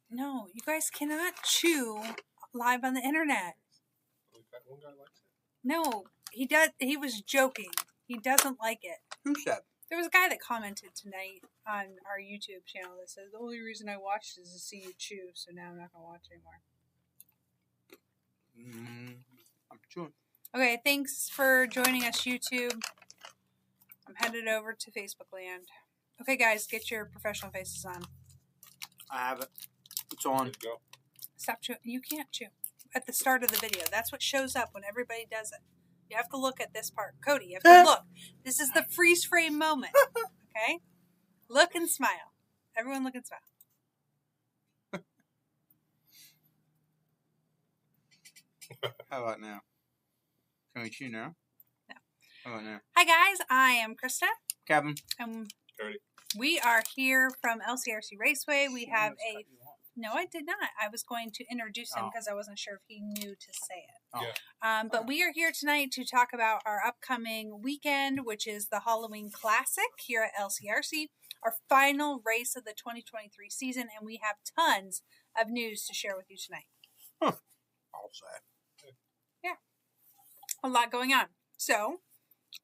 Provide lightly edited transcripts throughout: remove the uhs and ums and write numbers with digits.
No, you guys cannot chew live on the internet. One guy likes it. No, he does. He was joking. He doesn't like it. Who said? There was a guy that commented tonight on our YouTube channel that said the only reason I watched is to see you chew, so now I'm not gonna watch anymore. I'm chewing. Okay, thanks for joining us, YouTube. I'm headed over to Facebook land. Okay, guys, get your professional faces on. I have it. It's on. Go. Stop chewing. You can't chew at the start of the video. That's what shows up when everybody does it. You have to look at this part. Cody, you have to look. This is the freeze frame moment. Okay? Look and smile. Everyone look and smile. How about now? Can we chew now? No. How about now? Hi, guys. I am Christa. Kevin. Cody. We are here from LCRC Raceway. We have a... No, I did not. I was going to introduce him because I wasn't sure if he knew to say it. Oh. Yeah. But we are here tonight to talk about our upcoming weekend, which is the Halloween Classic here at LCRC, our final race of the 2023 season, and we have tons of news to share with you tonight. All set. Yeah. A lot going on. So,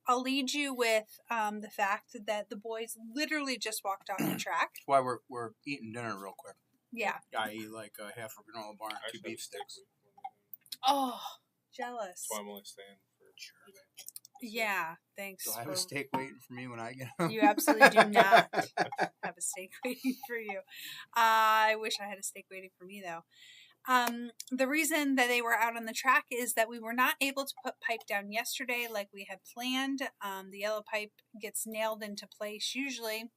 I'll lead you with the fact that the boys literally just walked off the track. That's why we're eating dinner real quick. Yeah. I eat like half a granola bar and 2 beef sticks. Oh, jealous. That's why I'm only staying for sure. Yeah, thanks. Do I have a steak waiting for me when I get home? You absolutely do not have a steak waiting for you. I wish I had a steak waiting for me, though. The reason that they were out on the track is that we were not able to put pipe down yesterday like we had planned. The yellow pipe gets nailed into place usually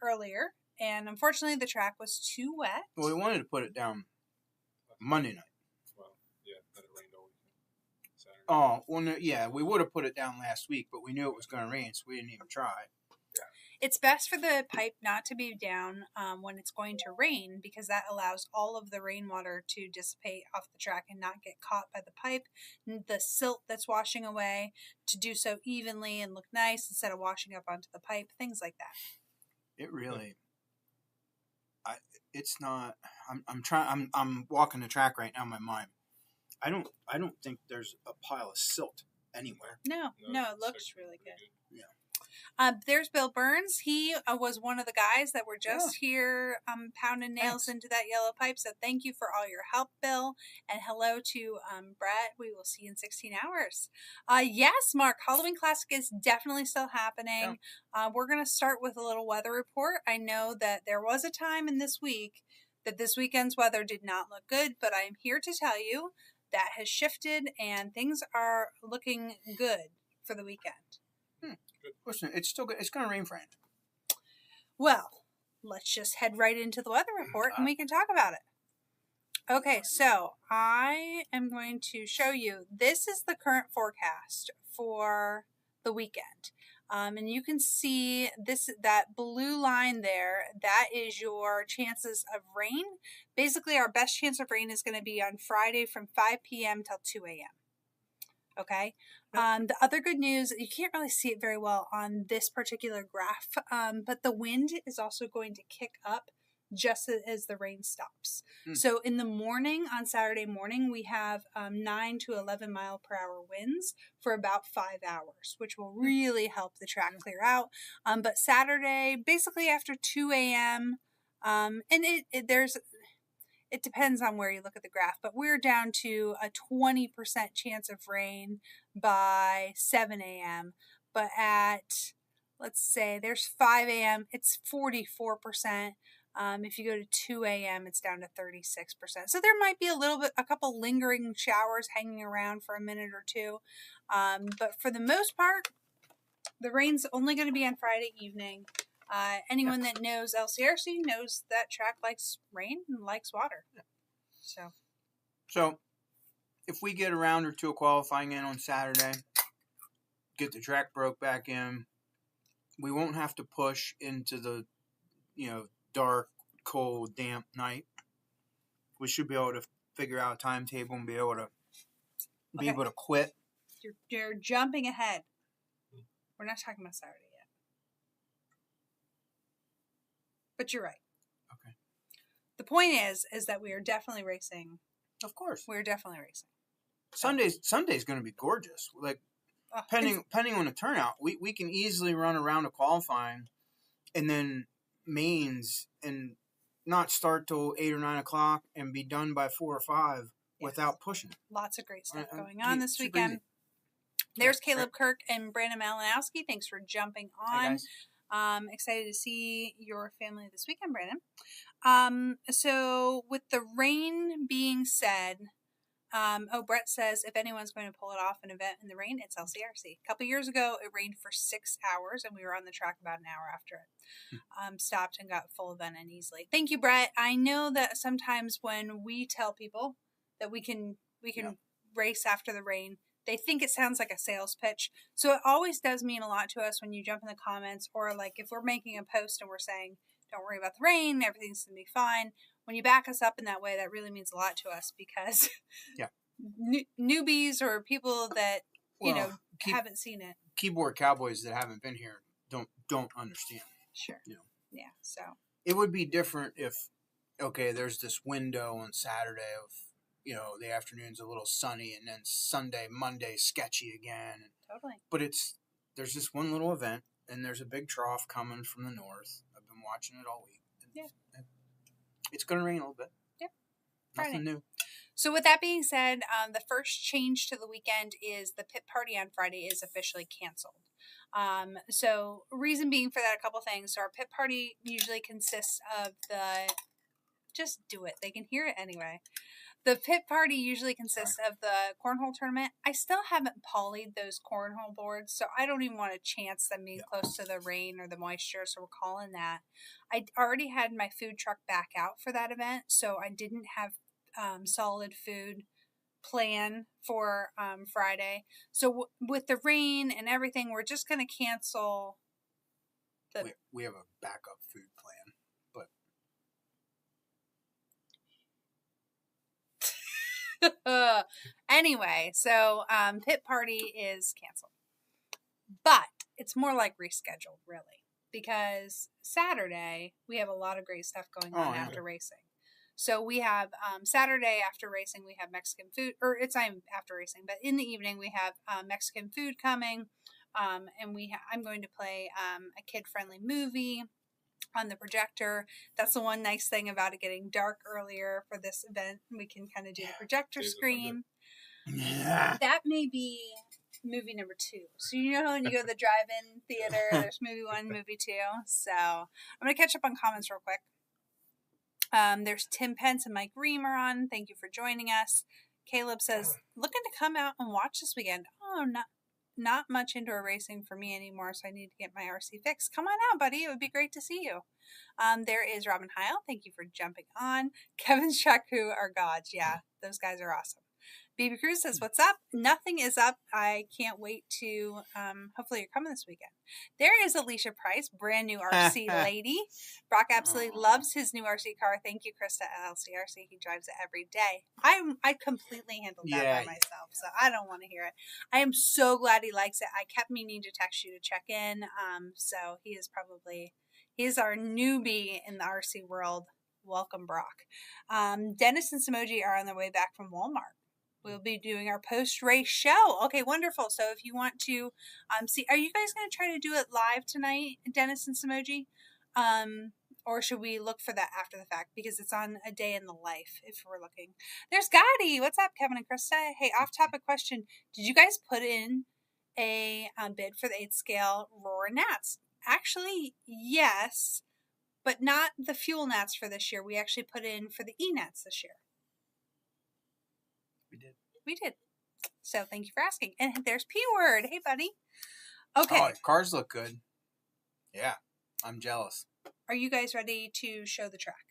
earlier. And unfortunately, the track was too wet. Well, we wanted to put it down Monday night. Well, yeah, but it rained all weekend. Saturday. Oh, well, no, yeah, we would have put it down last week, but we knew it was going to rain, so we didn't even try. Yeah. It's best for the pipe not to be down when it's going to rain because that allows all of the rainwater to dissipate off the track and not get caught by the pipe. The silt that's washing away to do so evenly and look nice instead of washing up onto the pipe, things like that. It really... It's not. I'm walking the track right now in my mind. I don't think there's a pile of silt anywhere. No, it looks it's really good. Yeah. There's Bill Burns. He was one of the guys that were just here pounding nails into that yellow pipe. So thank you for all your help, Bill. And hello to Brett. We will see you in 16 hours. Yes, Mark, Halloween Classic is definitely still happening. Yeah. We're going to start with a little weather report. I know that there was a time in this week that this weekend's weather did not look good, but I am here to tell you that has shifted and things are looking good for the weekend. Listen, it's still good. It's going to rain, friend. Well, let's just head right into the weather report and we can talk about it. Okay, so I am going to show you, this is the current forecast for the weekend. And you can see that blue line there, that is your chances of rain. Basically, our best chance of rain is going to be on Friday from 5 p.m. till 2 a.m. Okay. The other good news, you can't really see it very well on this particular graph, but the wind is also going to kick up just as the rain stops. So in the morning, on Saturday morning, we have 9 to 11 mile per hour winds for about 5 hours, which will really help the track clear out. But Saturday, basically after 2 a.m., and it depends on where you look at the graph, but we're down to a 20% chance of rain by 7 a.m. But at, let's say, there's 5 a.m., it's 44%. If you go to 2 a.m., it's down to 36%. So there might be a couple lingering showers hanging around for a minute or two. But for the most part, the rain's only going to be on Friday evening. Anyone that knows LCRC knows that track likes rain and likes water. So if we get a round or two of qualifying in on Saturday, get the track broke back in, we won't have to push into the, dark, cold, damp night. We should be able to figure out a timetable and be able to quit. You're jumping ahead. We're not talking about Saturday yet. But you're right. Okay. the point is that we are definitely racing. Of course. We're definitely racing. Sunday's going to be gorgeous. Like, Oh, depending on the turnout, we can easily run around a qualifying, and then mains and not start till 8 or 9 o'clock and be done by 4 or 5 without pushing. Lots of great stuff going on this super weekend. easy. There's Caleb Kirk and Brandon Malinowski. Thanks for jumping on. Excited to see your family this weekend, Brandon. So with the rain being said, Brett says if anyone's going to pull it off an event in the rain, it's LCRC. A couple years ago, it rained for 6 hours, and we were on the track about an hour after it. Stopped and got full event in easily. Thank you, Brett. I know that sometimes when we tell people that we can race after the rain, they think it sounds like a sales pitch. So it always does mean a lot to us when you jump in the comments, or like if we're making a post and we're saying, don't worry about the rain, everything's going to be fine. When you back us up in that way, that really means a lot to us, because newbies or people that, haven't seen it. Keyboard cowboys that haven't been here don't understand. Sure. Yeah. So it would be different if, there's this window on Saturday of, the afternoon's a little sunny, and then Sunday, Monday, sketchy again. Totally. But there's this one little event, and there's a big trough coming from the north. I've been watching it all week. It's going to rain a little bit. Yeah. Nothing new. So with that being said, the first change to the weekend is the pit party on Friday is officially canceled. So reason being for that, a couple things. So our pit party usually consists of just do it. They can hear it anyway. The pit party usually consists of the cornhole tournament. I still haven't polyed those cornhole boards, so I don't even want to chance them being close to the rain or the moisture, so we're calling that. I already had my food truck back out for that event, so I didn't have solid food plan for Friday. So with the rain and everything, we're just going to cancel. We have a backup food plan, but... Anyway, so pit party is canceled, but it's more like rescheduled, really, because Saturday we have a lot of great stuff going on after racing. So we have Saturday after racing we have Mexican food, or it's after racing, but in the evening we have Mexican food coming, and I'm going to play a kid-friendly movie on the projector. That's the one nice thing about it getting dark earlier for this event. We can kind of do the projector screen. Yeah. That may be movie number 2. So when you go to the drive-in theater, there's movie 1, movie 2. So I'm going to catch up on comments real quick. There's Tim Pence and Mike Reamer on. Thank you for joining us. Caleb says, looking to come out and watch this weekend. Oh, not much indoor racing for me anymore, so I need to get my RC fixed. Come on out, buddy. It would be great to see you. There is Robin Heil. Thank you for jumping on. Kevin Shaku are gods. Yeah, those guys are awesome. BB Cruz says, what's up? Nothing is up. I can't wait to, hopefully you're coming this weekend. There is Alicia Price, brand new RC lady. Brock absolutely loves his new RC car. Thank you, Christa at LCRC. He drives it every day. I completely handled that by myself, so I don't want to hear it. I am so glad he likes it. I kept meaning to text you to check in. So he's our newbie in the RC world. Welcome, Brock. Dennis and Samoji are on their way back from Walmart. We'll be doing our post-race show. Okay, wonderful. So if you want to see, are you guys going to try to do it live tonight, Dennis and Samoji? Or should we look for that after the fact? Because it's on a day in the life, if we're looking. There's Gotti. What's up, Kevin and Krista? Hey, off-topic question. Did you guys put in a bid for the 8th scale Roar Nats? Actually, yes, but not the fuel Nats for this year. We actually put in for the E-Nats this year. We did. So thank you for asking. And there's P-Word. Hey, buddy. Okay. Oh, cars look good. Yeah, I'm jealous. Are you guys ready to show the track?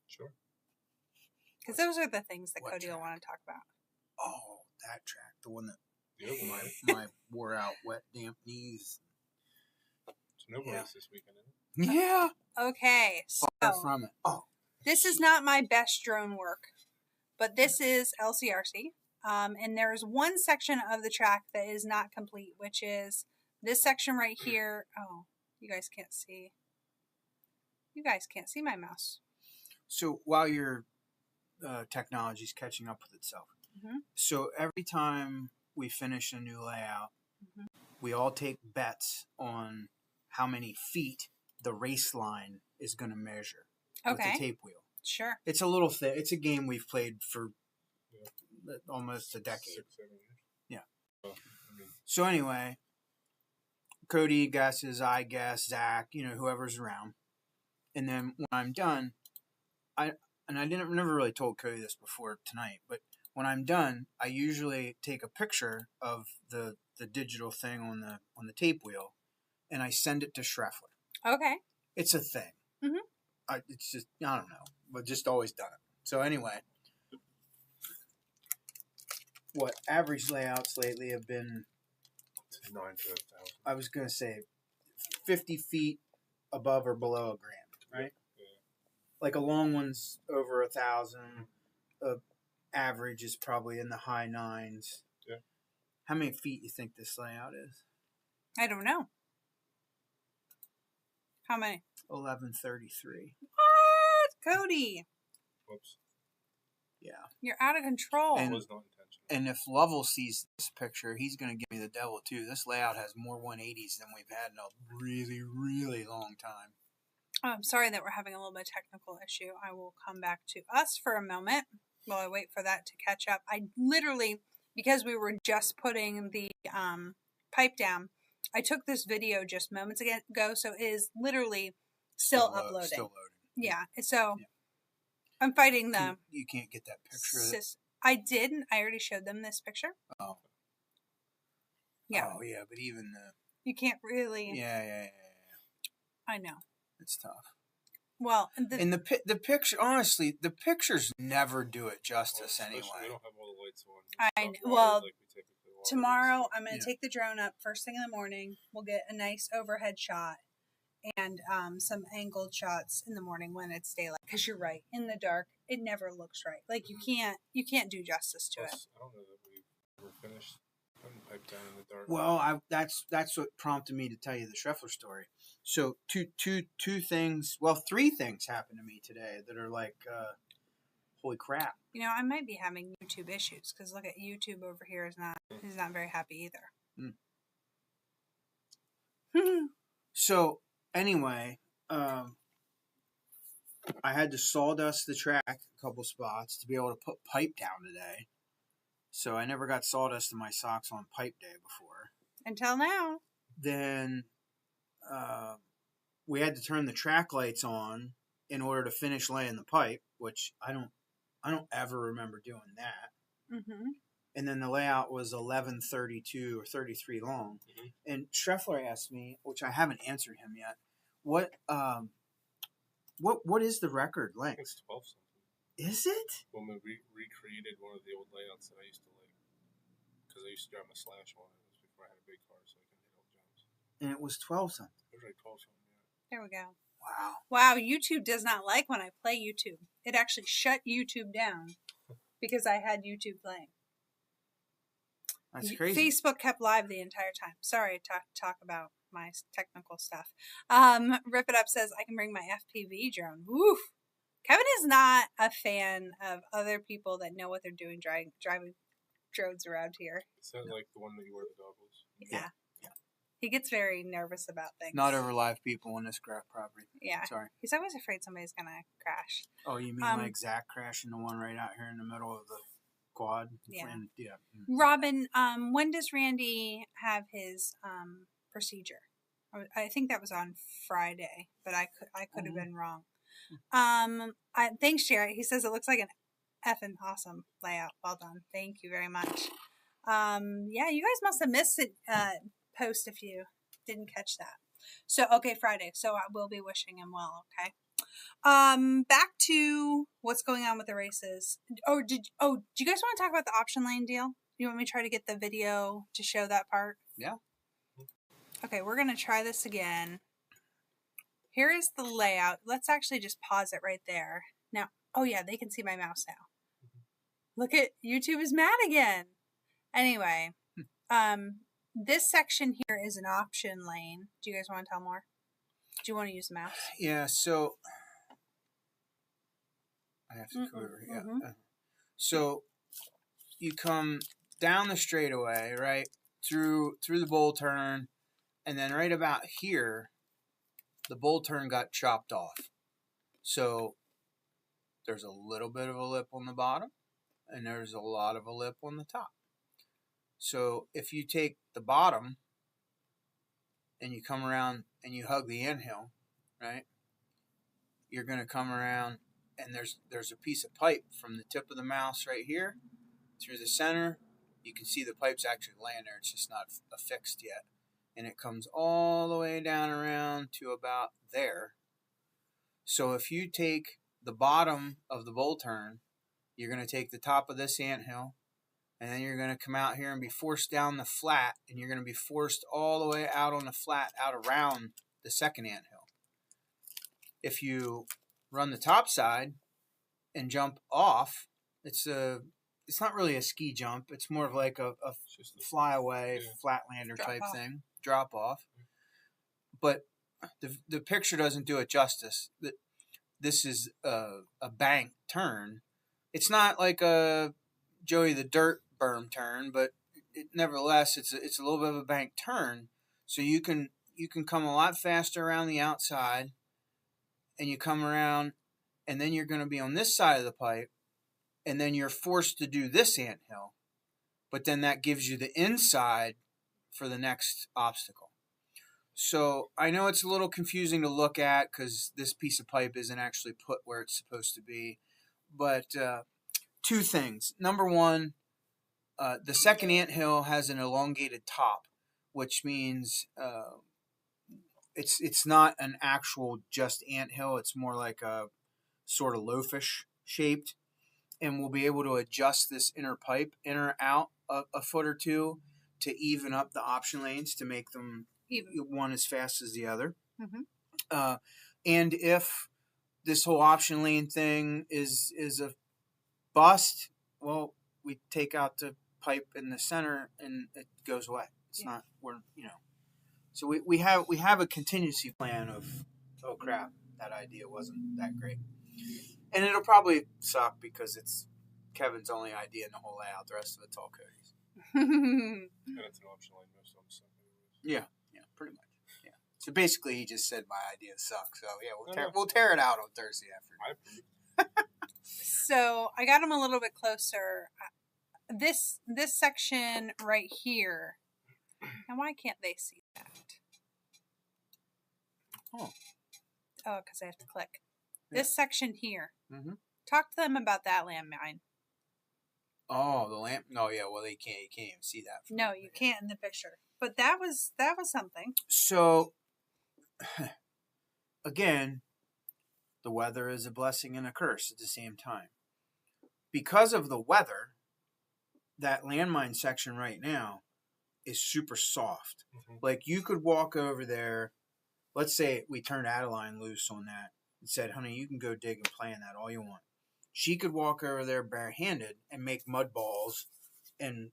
Sure. Because those are the things that Cody track? will want to talk about. Oh, that track. The one that The my wore out, wet, damp knees. Snow race this weekend, isn't it? Yeah. Okay. So Far from it. Oh. this is not my best drone work, but this is LCRC. And there's one section of the track that is not complete, which is this section right here. Oh, you guys can't see. You guys can't see my mouse. So while your technology's catching up with itself, so every time we finish a new layout, we all take bets on how many feet the race line is going to measure with the tape wheel. Sure. It's a little thing. It's a game we've played for almost a decade. 6, 7 years. Yeah. Well, So anyway, Cody guesses, I guess, Zach, whoever's around. And then when I'm done, I never really told Cody this before tonight, but when I'm done, I usually take a picture of the digital thing on the tape wheel, and I send it to Schreffler. Okay. It's a thing. It's just, I don't know, but just always done it. So anyway, what average layouts lately have been 9 to 1,000. I was going to say 50 feet above or below a gram, right? Yeah. Like a long one's over 1,000. Average is probably in the high 9s. Yeah. How many feet you think this layout is? I don't know. How many? 1133. What? Cody. Whoops. Yeah. You're out of control. It was not intentional. And if Lovell sees this picture, he's going to give me the devil too. This layout has more 180s than we've had in a really, really long time. I'm sorry that we're having a little bit of technical issue. I will come back to us for a moment while I wait for that to catch up. I literally, because we were just putting the pipe down, I took this video just moments ago, so it is literally still uploading. Still loading. Yeah, so I'm fighting the... You can't get that picture. I did. I already showed them this picture. Oh. Yeah. Oh, yeah, but even the... You can't really... Yeah. I know. It's tough. Well, and the picture, honestly, the pictures never do it justice anyway. We don't have all the lights on. I know. Well, tomorrow I'm going to take the drone up first thing in the morning. We'll get a nice overhead shot and some angled shots in the morning when it's daylight. Because you're right, in the dark, it never looks right. Like you can't do justice to it. I don't know that we've ever finished putting pipe down in the dark. Well, that's what prompted me to tell you the Schreffler story. So two things, well, 3 things happened to me today that are like, holy crap. I might be having YouTube issues because look at YouTube over here he's not very happy either. So anyway, I had to sawdust the track a couple spots to be able to put pipe down today. So I never got sawdust in my socks on pipe day before. Until now. Then we had to turn the track lights on in order to finish laying the pipe, which I don't ever remember doing that. And then the layout was 1132 or 33 long. And Schreffler asked me, which I haven't answered him yet, what is the record length? It's 12 something. Is it? When we recreated one of the old layouts that I used to like, because I used to drive my Slash on it. It was before I had a big car, so I couldn't hit all jumps. And it was 12 something. It was like 12 something, yeah. There we go. Wow. YouTube does not like when I play YouTube. It actually shut YouTube down because I had YouTube playing. That's crazy. Facebook kept live the entire time. Sorry to talk about my technical stuff. Rip It Up says, I can bring my FPV drone. Woof. Kevin is not a fan of other people that know what they're doing driving drones around here. Is that like the one that you wear the goggles? Yeah. He gets very nervous about things. Not over live people on this property. Yeah. Sorry. He's always afraid somebody's going to crash. Oh, you mean like Zach crashing the one right out here in the middle of the quad? Yeah. Yeah. Robin, when does Randy have his procedure? I think that was on Friday, but I could have been wrong. Thanks, Jared. He says it looks like an effing awesome layout. Well done. Thank you very much. Yeah, you guys must have missed it. Post if you didn't catch that. So okay, Friday. So I will be wishing him well. Okay. Back to what's going on with the races. Do you guys want to talk about the option lane deal? You want me to try to get the video to show that part? Yeah. Okay, we're gonna try this again. Here is the layout. Let's actually just pause it right there. Now, oh yeah, they can see my mouse now. Look at YouTube is mad again. Anyway, this section here is an option lane. Do you guys want to tell more? Do you want to use the mouse? Yeah, so I have to come over. Yeah. So you come down the straightaway, right, through the bull turn, and then right about here, the bull turn got chopped off. So there's a little bit of a lip on the bottom, and there's a lot of a lip on the top. So if you take the bottom and you come around and you hug the anthill, right, you're going to come around, and there's a piece of pipe from the tip of the mouse right here through the center. You can see the pipe's actually laying there. It's just not affixed yet. And it comes all the way down around to about there. So if you take the bottom of the bull turn, you're going to take the top of this anthill, and then you're going to come out here and be forced down the flat, and you're going to be forced all the way out on the flat, out around the second anthill. If you run the top side and jump off, it's not really a ski jump. It's more of like a flyaway, flatlander type thing, drop off. But the picture doesn't do it justice. This is a bank turn. It's not like a Joey the Dirt berm turn, but nevertheless, it's a little bit of a bank turn. So you can come a lot faster around the outside, and you come around, and then you're going to be on this side of the pipe, and then you're forced to do this anthill. But then that gives you the inside for the next obstacle. So I know it's a little confusing to look at because this piece of pipe isn't actually put where it's supposed to be. But two things. Number one, the second anthill has an elongated top, which means it's not an actual just anthill. It's more like a sort of loafish shaped. And we'll be able to adjust this inner pipe in or out a foot or two to even up the option lanes to make them one as fast as the other. And if this whole option lane thing is a bust, well, we take out the pipe in the center and it goes away. It's not, so we have a contingency plan of, oh crap, that idea wasn't that great. And it'll probably suck because it's Kevin's only idea in the whole layout. The rest of it's all Cody's. And it's an option line most of them. Yeah, pretty much. Yeah. So basically, he just said my idea sucks. So yeah, we'll tear it out on Thursday afternoon. So I got him a little bit closer. This section right here. And why can't they see that? Oh, because I have to click. This section here. Talk to them about that landmine. Oh, the lamp. No, yeah. Well, you can't even see that. No, you can't in the picture. But that was something. So, again, the weather is a blessing and a curse at the same time. Because of the weather, that landmine section right now is super soft. Like you could walk over there. Let's say we turned Adeline loose on that and said, honey, you can go dig and play in that all you want. She could walk over there barehanded and make mud balls, and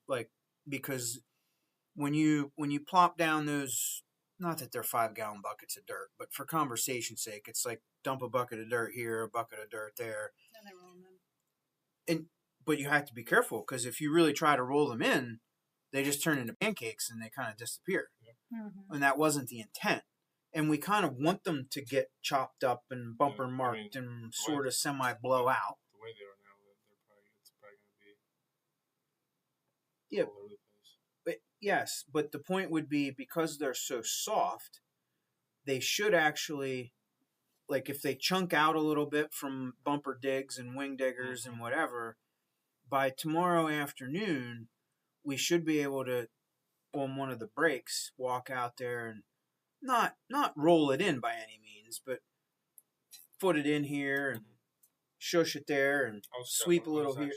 because when you plop down those, not that they're 5-gallon buckets of dirt, but for conversation's sake, it's like dump a bucket of dirt here, a bucket of dirt there. But you have to be careful because if you really try to roll them in, they just turn into pancakes and they kind of disappear. And that wasn't the intent. And we kind of want them to get chopped up and bumper marked and sort of semi-blow out. The way they are now, it's probably going to be all over the place. But yes, but the point would be because they're so soft, they should actually, like if they chunk out a little bit from bumper digs and wing diggers and whatever, by tomorrow afternoon, we should be able to, on one of the breaks, walk out there and not roll it in by any means, but foot it in here and shush it there and sweep a little here.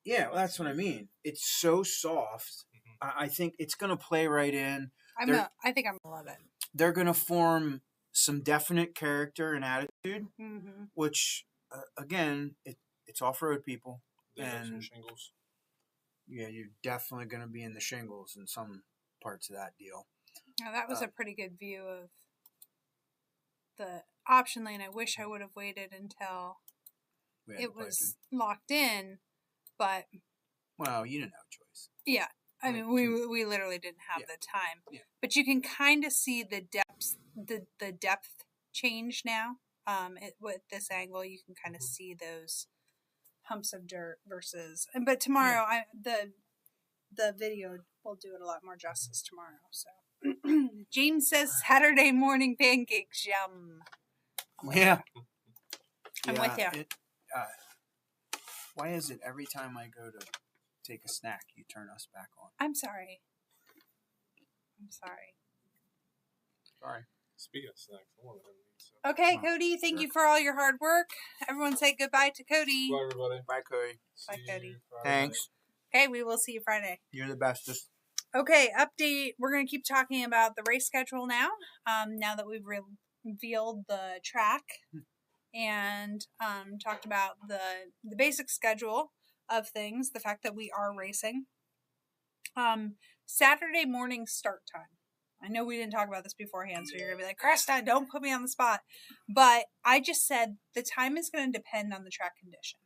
Yeah, well, that's what I mean. It's so soft. I think it's going to play right in. I think I'm going to love it. They're going to form some definite character and attitude, which, again, it's off-road people. And some shingles. Yeah, you're definitely going to be in the shingles in some parts of that deal. Now, that was a pretty good view of the option lane. I wish I would have waited until it was locked in, but well, you didn't have a choice. Yeah, I mean, we literally didn't have the time. Yeah. But you can kind of see the depth change now. With this angle, you can kind of see those humps of dirt versus. But tomorrow, the video will do it a lot more justice tomorrow. So, James says Saturday morning pancakes, yum. I'm with you. Why is it every time I go to take a snack, you turn us back on? I'm sorry. Sorry. Speaking of snacks, I want to have these. So. Okay, Cody, thank you for all your hard work. Everyone say goodbye to Cody. Bye, everybody. Bye, Cody. Bye, Cody. Thanks. Okay, we will see you Friday. You're the bestest. Okay, update. We're going to keep talking about the race schedule now. Now that we've revealed the track and talked about the basic schedule of things, the fact that we are racing. Saturday morning start time. I know we didn't talk about this beforehand, so you're going to be like, Christa, don't put me on the spot. But I just said the time is going to depend on the track condition.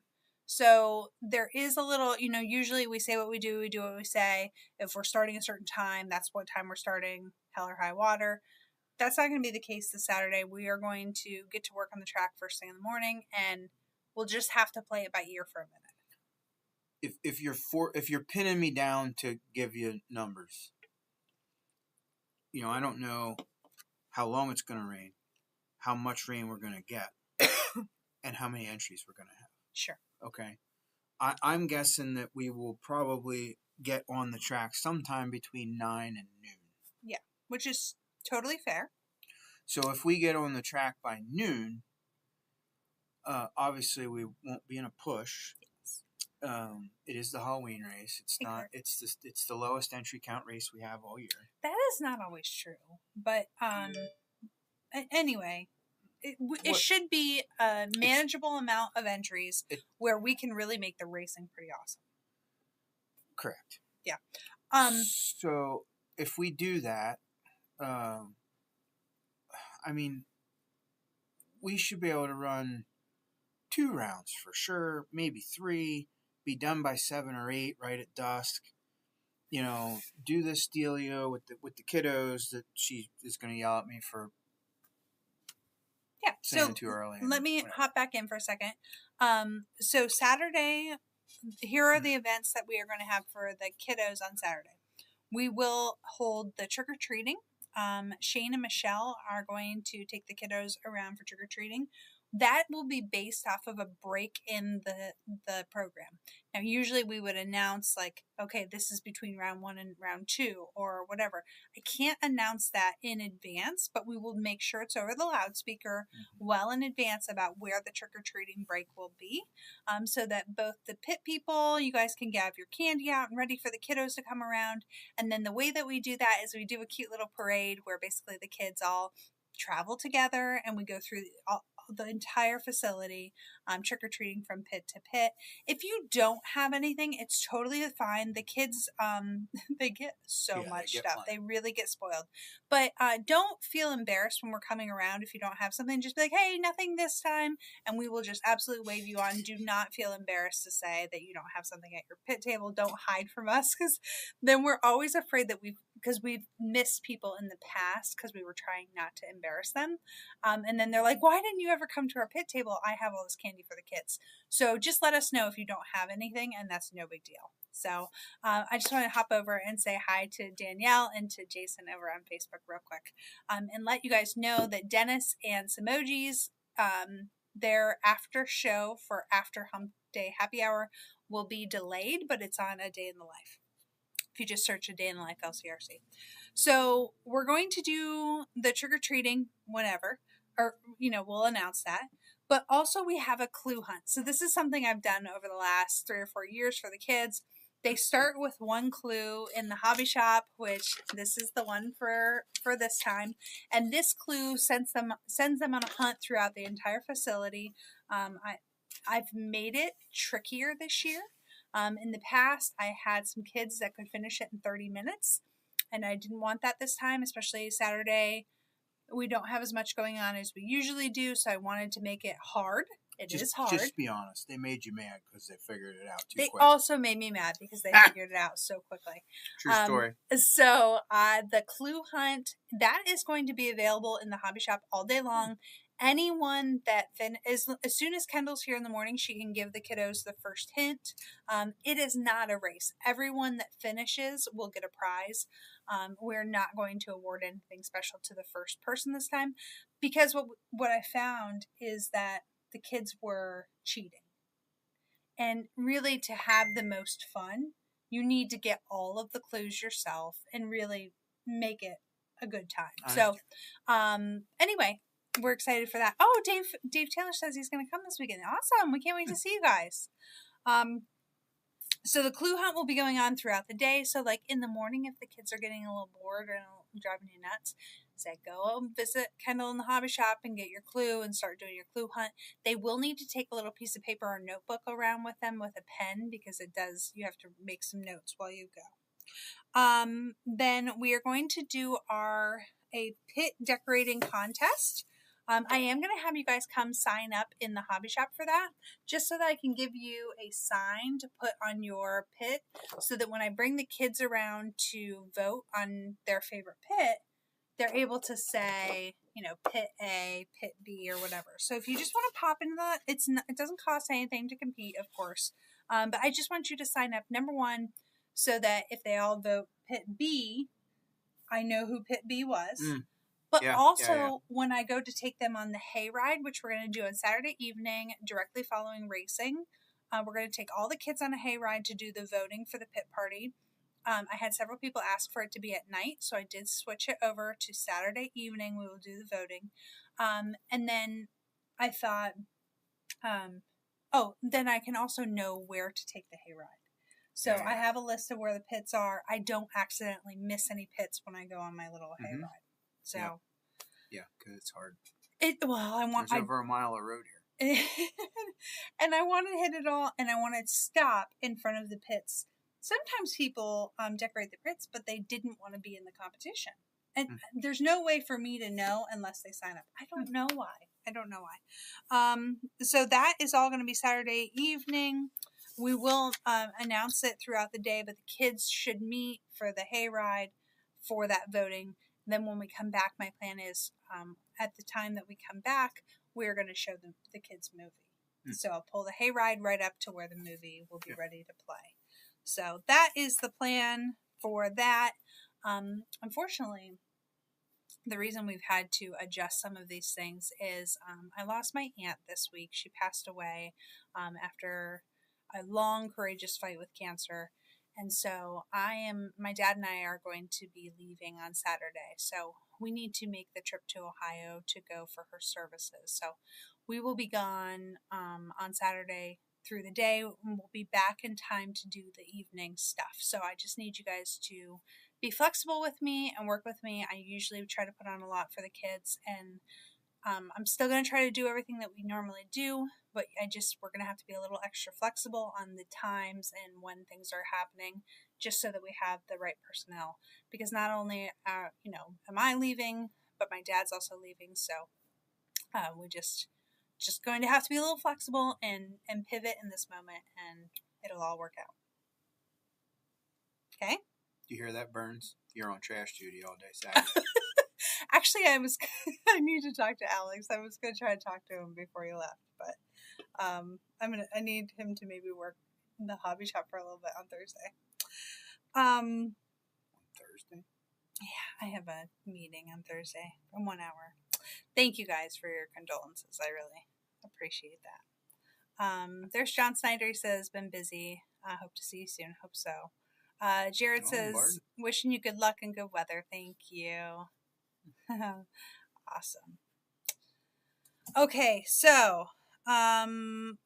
So there is a little, usually we say what we do what we say. If we're starting a certain time, that's what time we're starting, hell or high water. That's not going to be the case this Saturday. We are going to get to work on the track first thing in the morning, and we'll just have to play it by ear for a minute. If you're pinning me down to give you numbers, I don't know how long it's going to rain, how much rain we're going to get, and how many entries we're going to have. Sure. Okay. I'm guessing that we will probably get on the track sometime between 9 and noon. Yeah, which is totally fair. So if we get on the track by noon, obviously we won't be in a push. It is the Halloween race. It's not. It's the lowest entry count race we have all year. That is not always true, but anyway, it should be a manageable amount of entries where we can really make the racing pretty awesome. Correct. Yeah. So if we do that, we should be able to run 2 rounds for sure, maybe 3. Be done by 7 or 8 right at dusk. Do this dealio with the kiddos that she is going to yell at me for. Yeah, so too early. Let me hop back in for a second. So Saturday, here are the events that we are going to have for the kiddos on Saturday. We will hold the trick-or-treating. Shane and Michelle are going to take the kiddos around for trick-or-treating. That will be based off of a break in the program. Now, usually we would announce okay, this is between round 1 and round 2 or whatever. I can't announce that in advance, but we will make sure it's over the loudspeaker well in advance about where the trick-or-treating break will be, so that both the pit people, you guys can have your candy out and ready for the kiddos to come around. And then the way that we do that is we do a cute little parade where basically the kids all travel together and we go through the entire facility, trick-or-treating from pit to pit. If you don't have anything, it's totally fine. The kids, they get so much stuff. Fun. They really get spoiled. But don't feel embarrassed when we're coming around if you don't have something. Just be like, hey, nothing this time, and we will just absolutely wave you on. Do not feel embarrassed to say that you don't have something at your pit table. Don't hide from us, because then we're always afraid that because we've missed people in the past because we were trying not to embarrass them. And then they're like, why didn't you ever come to our pit table? I have all this candy for the kids. So just let us know if you don't have anything, and that's no big deal. So I just want to hop over and say hi to Danielle and to Jason over on Facebook real quick, and let you guys know that Dennis and Simojis, their after show for after Hump Day Happy Hour will be delayed, but it's on A Day in the Life. If you just search A Day in the Life LCRC. So we're going to do the trick-or-treating whenever, or, we'll announce that. But also we have a clue hunt. So this is something I've done over the last 3 or 4 years for the kids. They start with one clue in the hobby shop, which this is the one for this time. And this clue sends them on a hunt throughout the entire facility. I've made it trickier this year. In the past, I had some kids that could finish it in 30 minutes, and I didn't want that this time, especially Saturday. We don't have as much going on as we usually do, so I wanted to make it hard. It is hard. Just be honest. They made you mad because they figured it out too They quick. also made me mad because they figured it out so quickly. True story. So the clue hunt, that is going to be available in the hobby shop all day long. Anyone that as soon as Kendall's here in the morning, she can give the kiddos the first hint. It is not a race. Everyone that finishes will get a prize. We're not going to award anything special to the first person this time, because what I found is that the kids were cheating. And really, to have the most fun, you need to get all of the clues yourself and really make it a good time. So, anyway, we're excited for that. Oh, Dave Taylor says he's going to come this weekend. Awesome. We can't wait to see you guys. So the clue hunt will be going on throughout the day. So like in the morning, if the kids are getting a little bored or driving you nuts, say go visit Kendall in the hobby shop and get your clue and start doing your clue hunt. They will need to take a little piece of paper or notebook around with them with a pen, because you have to make some notes while you go. Then we are going to do a pit decorating contest. I am going to have you guys come sign up in the hobby shop for that, just so that I can give you a sign to put on your pit, so that when I bring the kids around to vote on their favorite pit, they're able to say, pit A, pit B, or whatever. So if you just want to pop into that, it doesn't cost anything to compete, of course. But I just want you to sign up, number one, so that if they all vote pit B, I know who pit B was. But when I go to take them on the hayride, which we're going to do on Saturday evening, directly following racing, we're going to take all the kids on a hayride to do the voting for the pit party. I had several people ask for it to be at night, so I did switch it over to Saturday evening. We will do the voting. And then I thought, then I can also know where to take the hayride. So I have a list of where the pits are. I don't accidentally miss any pits when I go on my little hayride. So, because it's hard. There's over a mile of road here, and I want to hit it all, and I want to stop in front of the pits. Sometimes people decorate the pits, but they didn't want to be in the competition, and there's no way for me to know unless they sign up. I don't know why. So that is all going to be Saturday evening. We will announce it throughout the day, but the kids should meet for the hayride for that voting. Then when we come back, my plan is at the time that we come back, we're going to show them the kids' movie. So I'll pull the hayride right up to where the movie will be ready to play. So that is the plan for that. Unfortunately, the reason we've had to adjust some of these things is I lost my aunt this week. She passed away after a long, courageous fight with cancer. And so my dad and I are going to be leaving on Saturday. So we need to make the trip to Ohio to go for her services. So we will be gone on Saturday through the day, and we'll be back in time to do the evening stuff. So I just need you guys to be flexible with me and work with me. I usually try to put on a lot for the kids, and I'm still going to try to do everything that we normally do, but we're going to have to be a little extra flexible on the times and when things are happening, just so that we have the right personnel. Because not only, am I leaving, but my dad's also leaving. So we just going to have to be a little flexible and pivot in this moment, and it'll all work out. Okay? You hear that, Burns? You're on trash duty all day Saturday. Actually, I need to talk to Alex. I was going to try to talk to him before he left, but I need him to maybe work in the hobby shop for a little bit on Thursday. Thursday? Yeah, I have a meeting on Thursday for 1 hour. Thank you guys for your condolences. I really appreciate that. There's John Snyder. He says, been busy. I hope to see you soon. Hope so. Jared says, wishing you good luck and good weather. Thank you. Awesome. Okay, so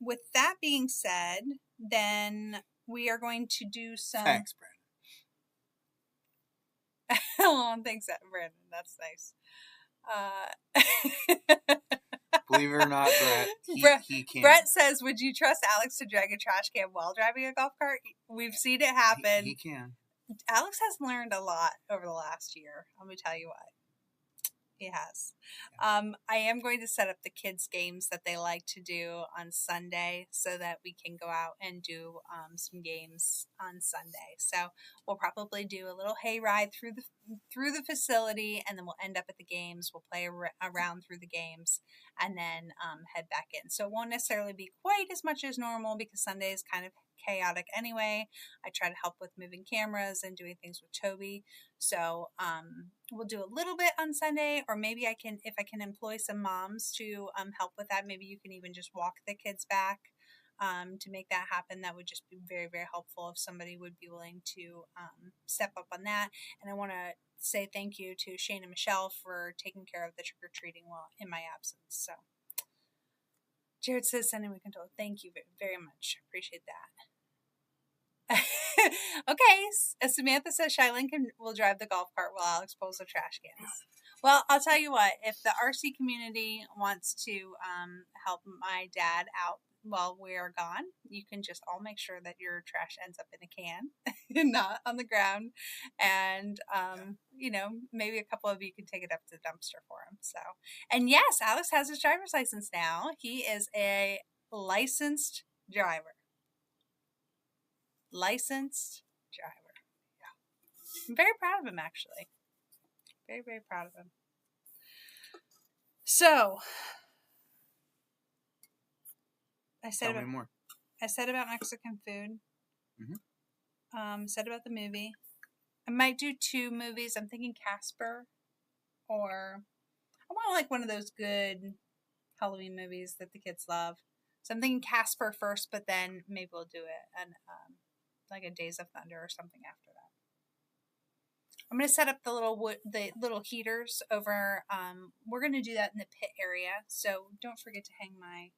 with that being said, then we are going to do some. Thanks, Brandon. Oh, thanks, Brandon. That's nice. Believe it or not, Brett, he can. Brett says, would you trust Alex to drag a trash can while driving a golf cart? We've seen it happen. He can. Alex has learned a lot over the last year. Let me tell you what. He has. I am going to set up the kids' games that they like to do on Sunday so that we can go out and do some games on Sunday. So we'll probably do a little hayride through the facility, and then we'll end up at the games. We'll play around through the games, and then head back in. So it won't necessarily be quite as much as normal because Sunday is kind of chaotic anyway. I try to help with moving cameras and doing things with Toby. So we'll do a little bit on Sunday, or maybe if I can employ some moms to help with that, maybe you can even just walk the kids back to make that happen. That would just be very, very helpful if somebody would be willing to step up on that. And I want to say thank you to Shane and Michelle for taking care of the trick-or-treating while in my absence. So Jared says, sending we control. Thank you very much. Appreciate that. Okay, Samantha says Shylin will drive the golf cart while Alex pulls the trash cans. Well, I'll tell you what, if the RC community wants to help my dad out while we're gone, you can just all make sure that your trash ends up in a can and not on the ground. And, maybe a couple of you can take it up to the dumpster for him. So, and yes, Alex has his driver's license now. He is a licensed driver. Licensed driver. Yeah. I'm very proud of him, actually. Very, very proud of him. So, I said about Mexican food. Mm-hmm. Said about the movie. I might do 2 movies. I'm thinking Casper, or I want like one of those good Halloween movies that the kids love. So I'm thinking Casper first, but then maybe we'll do it and like a Days of Thunder or something after that. I'm going to set up the little heaters over. We're going to do that in the pit area, so don't forget to hang my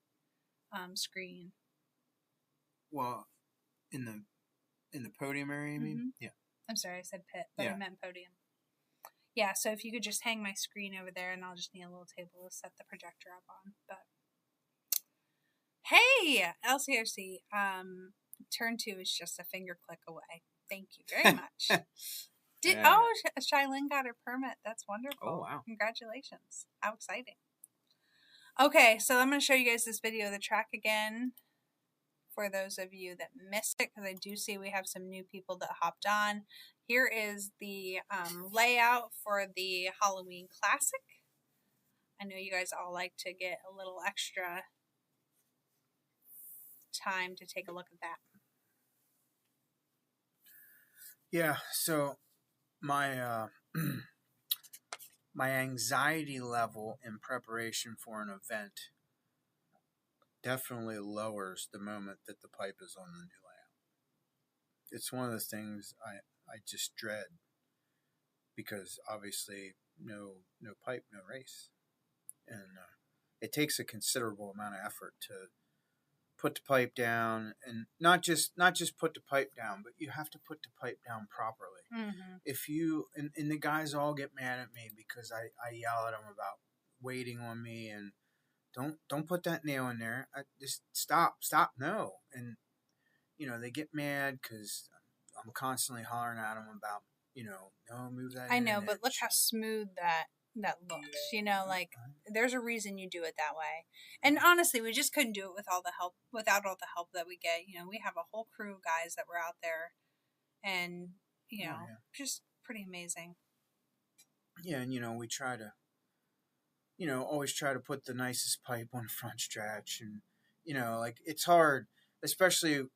screen. Well, in the podium area, you mean? Mm-hmm. Yeah. I'm sorry, I said pit, but I meant podium. Yeah, so if you could just hang my screen over there, and I'll just need a little table to set the projector up on. But hey, LCRC, turn 2 is just a finger click away. Thank you very much. Shylin got her permit. That's wonderful. Oh, wow. Congratulations. How exciting. Okay, so I'm going to show you guys this video of the track again for those of you that missed it, because I do see we have some new people that hopped on. Here is the layout for the Halloween Classic. I know you guys all like to get a little extra time to take a look at that. Yeah, so my my anxiety level in preparation for an event definitely lowers the moment that the pipe is on the new layout. It's one of the things I just dread, because obviously no pipe, no race, and it takes a considerable amount of effort to put the pipe down, and not just put the pipe down, but you have to put the pipe down properly. Mm-hmm. If you and the guys all get mad at me because I yell at them about waiting on me and don't put that nail in there. Just stop, no. And they get mad because I'm constantly hollering at them about no, move that. I know, but look how smooth that looks. Like there's a reason you do it that way. And honestly, we just couldn't do it without all the help that we get. We have a whole crew of guys that were out there, and just pretty amazing. Yeah, and we try to always try to put the nicest pipe on the front stretch, and like it's hard, especially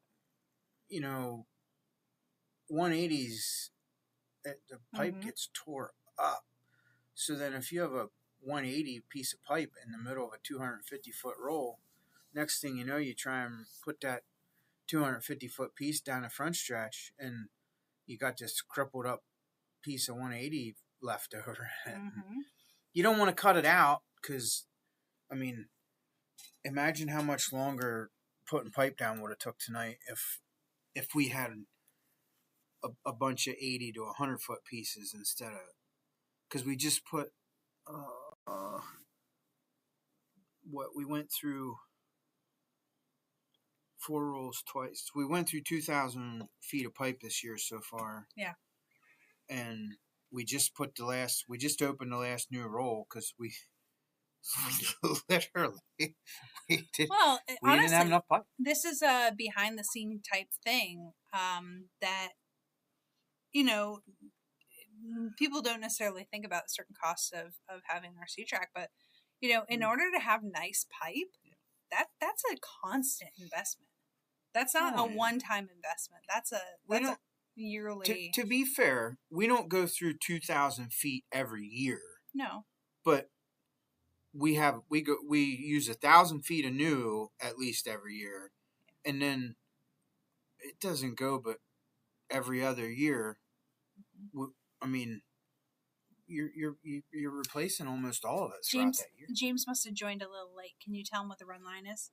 180s. The pipe gets tore up. So then if you have a 180 piece of pipe in the middle of a 250-foot roll, next thing you know, you try and put that 250-foot piece down the front stretch, and you got this crippled up piece of 180 left over. Mm-hmm. You don't want to cut it out because, imagine how much longer putting pipe down would have took tonight if we had a bunch of 80 to 100-foot pieces instead of, because we just put what we went through 4 rolls twice. We went through 2,000 feet of pipe this year so far. Yeah. And we just opened the last new roll because we literally we didn't honestly, have enough pipe. This is a behind the scene type thing that, you know, people don't necessarily think about certain costs of having an RC track, but, you know, in order to have nice pipe, that's a constant investment. That's not a one-time investment. That's a yearly. To be fair, we don't go through 2,000 feet every year. No. But we use 1,000 feet of new at least every year, and then it doesn't go but every other year. I mean, you're replacing almost all of it. James must have joined a little late. Can you tell him what the run line is?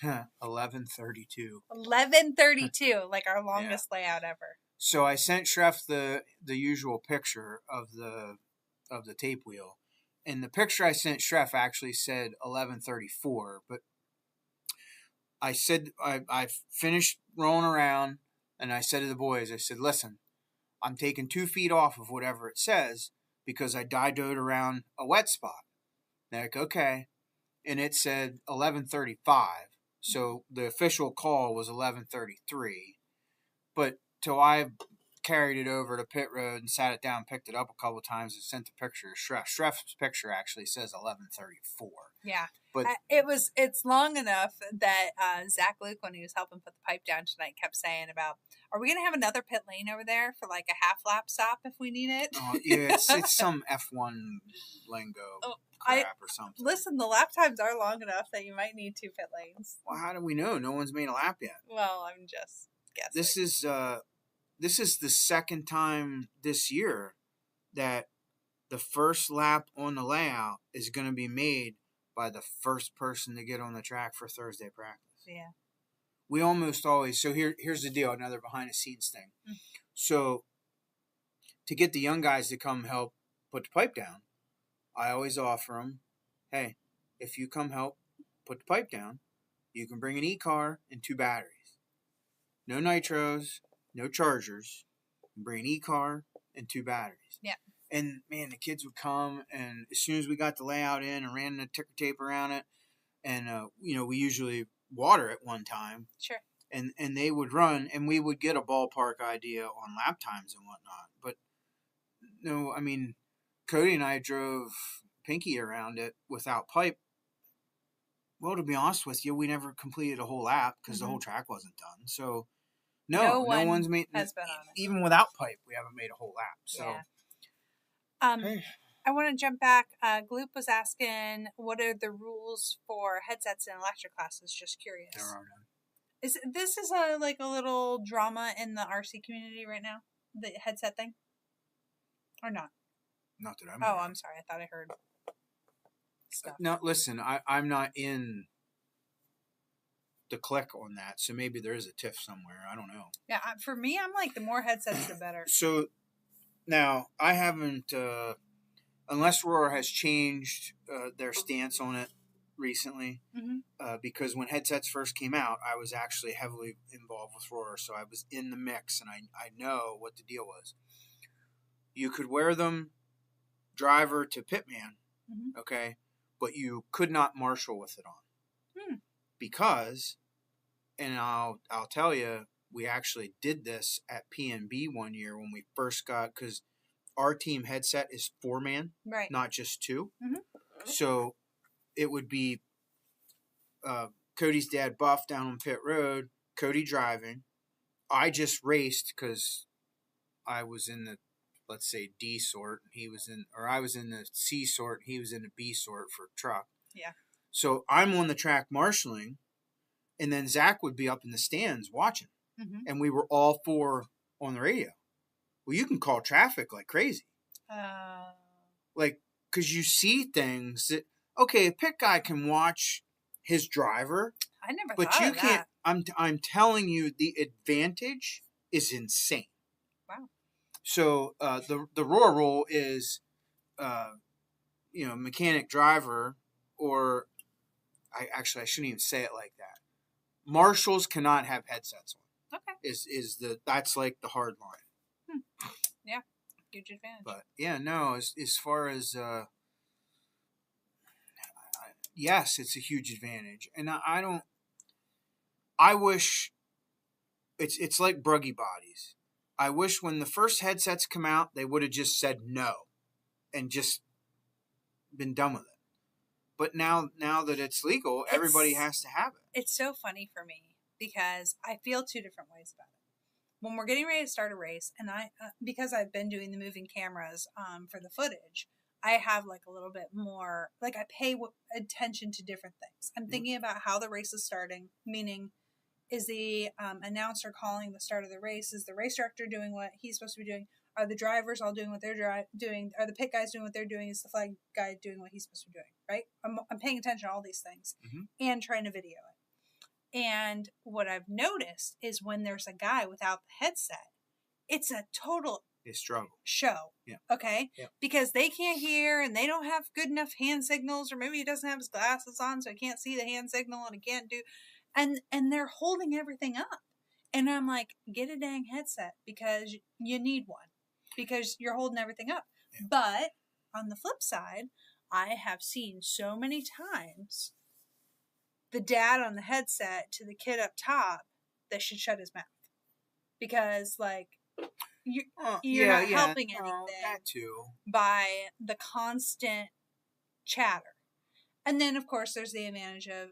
11:32. 11:32, like our longest layout ever. So I sent Shreff the usual picture of the tape wheel, and the picture I sent Shreff actually said 11:34. But I said I finished rolling around, and I said to the boys, I said, listen, I'm taking 2 feet off of whatever it says because I didoed around a wet spot. They're like, okay, and it said 11:35. So the official call was 11:33, but till I carried it over to pit road and sat it down, picked it up a couple of times, and sent the picture to Shreff. Shreff's picture actually says 11:34. Yeah, but it's long enough that Zach Luke, when he was helping put the pipe down tonight, kept saying about, are we gonna have another pit lane over there for like a half lap stop if we need it? Yeah, it's some F1 lingo. Crap or something. Listen, the lap times are long enough that you might need 2 pit lanes. Well, how do we know? No one's made a lap yet. Well, I'm just guessing. This is the second time this year that the first lap on the layout is going to be made by the first person to get on the track for Thursday practice. Yeah. We almost always, so here's the deal, another behind the scenes thing. Mm-hmm. So to get the young guys to come help put the pipe down, I always offer them, hey, if you come help put the pipe down, you can bring an e-car and 2 batteries. No nitros, no chargers. Bring an e-car and 2 batteries. Yeah. And, man, the kids would come, and as soon as we got the layout in and ran the ticker tape around it, and, we usually water it one time. Sure. And they would run, and we would get a ballpark idea on lap times and whatnot. But, no, I mean, Cody and I drove Pinky around it without pipe. Well, to be honest with you, we never completed a whole lap because the whole track wasn't done. So, no one's made, has been on it. Even without pipe, we haven't made a whole lap. So, hey. I want to jump back. Gloop was asking, what are the rules for headsets in electric classes? Just curious. There are none. Is a little drama in the RC community right now? The headset thing? Or not? Not that I'm aware. I'm sorry. I thought I heard stuff. No, listen, I'm not in the click on that, so maybe there is a tiff somewhere. I don't know. Yeah, for me, I'm like, the more headsets, the better. So, now, I haven't, unless Roar has changed their stance on it recently, because when headsets first came out, I was actually heavily involved with Roar, so I was in the mix, and I know what the deal was. You could wear them driver to pitman, okay, but you could not marshal with it on. Because, and I'll tell you, we actually did this at PNB one year when we first got, because our team headset is 4-man, right, not just 2. So it would be Cody's dad, Buff, down on pit road, Cody driving. I just raced because I was in the, let's say, D sort, I was in the C sort, he was in the B sort for truck. Yeah. So I'm on the track marshaling, and then Zach would be up in the stands watching, and we were all 4 on the radio. Well, you can call traffic like crazy. Because you see things that, okay, a pit guy can watch his driver. I never but thought you of can't. that. I'm telling you, the advantage is insane. Wow. So the Roar rule is, mechanic driver, or I shouldn't even say it like that. Marshals cannot have headsets on. Okay. That's like the hard line. Yeah. Huge advantage. But yeah, no, as far as yes, it's a huge advantage, and I don't. I wish it's like bruggy bodies. I wish when the first headsets come out, they would have just said no, and just been done with it. But now that it's legal, everybody has to have it. It's so funny for me because I feel two different ways about it. When we're getting ready to start a race, and because I've been doing the moving cameras for the footage, I have like a little bit more, like I pay attention to different things. I'm thinking about how the race is starting, meaning is the announcer calling the start of the race? Is the race director doing what he's supposed to be doing? Are the drivers all doing what they're doing? Are the pit guys doing what they're doing? Is the flag guy doing what he's supposed to be doing? Right? I'm paying attention to all these things and trying to video it. And what I've noticed is when there's a guy without the headset, it's a total struggle show. Yeah. Okay. Yeah. Because they can't hear and they don't have good enough hand signals, or maybe he doesn't have his glasses on, so he can't see the hand signal and he can't do. And they're holding everything up. And I'm like, get a dang headset because you need one because you're holding everything up. Yeah. But on the flip side, I have seen so many times the dad on the headset to the kid up top that should shut his mouth because like you're not helping anything that too. by the constant chatter. And then, of course, there's the advantage of